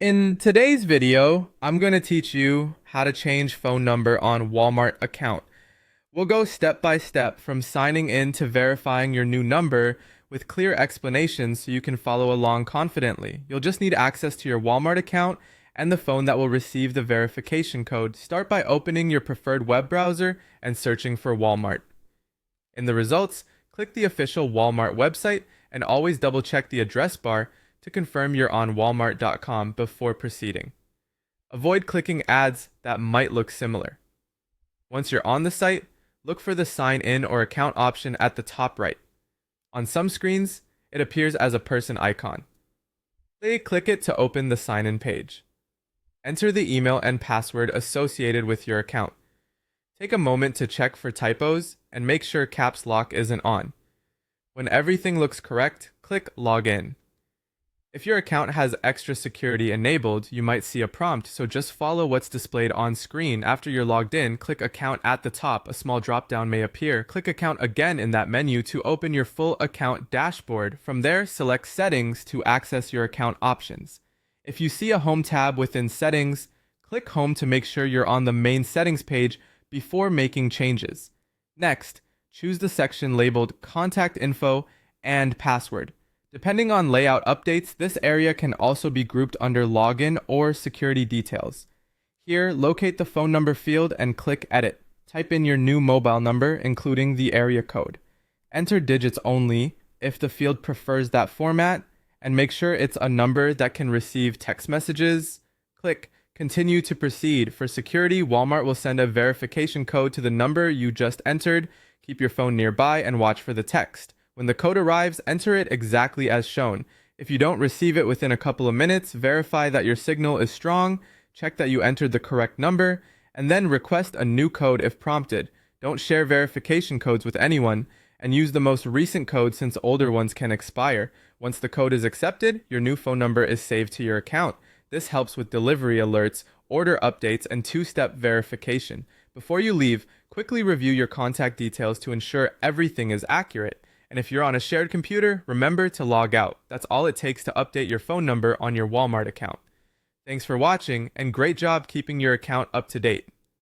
In today's video, I'm going to teach you how to change phone number on Walmart account. We'll go step by step from signing in to verifying your new number with clear explanations so you can follow along confidently. You'll just need access to your Walmart account and the phone that will receive the verification code. Start by opening your preferred web browser and searching for Walmart. In the results, click the official Walmart website and always double check the address bar to confirm you're on walmart.com before proceeding. Avoid clicking ads that might look similar. Once you're on the site, look for the sign in or account option at the top right. On some screens, it appears as a person icon. Click it to open the sign in page. Enter the email and password associated with your account. Take a moment to check for typos and make sure caps lock isn't on. When everything looks correct, click Login. If your account has extra security enabled, you might see a prompt, so just follow what's displayed on screen. After you're logged in, click Account at the top. A small drop-down may appear. Click Account again in that menu to open your full account dashboard. From there, select Settings to access your account options. If you see a Home tab within Settings, click Home to make sure you're on the main settings page before making changes. Next, choose the section labeled Contact Info and Password. Depending on layout updates, this area can also be grouped under Login or Security Details. Here, locate the phone number field and click Edit. Type in your new mobile number, including the area code. Enter digits only if the field prefers that format, and make sure it's a number that can receive text messages. Click Continue to proceed. For security, Walmart will send a verification code to the number you just entered. Keep your phone nearby and watch for the text. When the code arrives, enter it exactly as shown. If you don't receive it within a couple of minutes, verify that your signal is strong, check that you entered the correct number, and then request a new code if prompted. Don't share verification codes with anyone, and use the most recent code since older ones can expire. Once the code is accepted, your new phone number is saved to your account. This helps with delivery alerts, order updates, and two-step verification. Before you leave, quickly review your contact details to ensure everything is accurate. And if you're on a shared computer, remember to log out. That's all it takes to update your phone number on your Walmart account. Thanks for watching, and great job keeping your account up to date.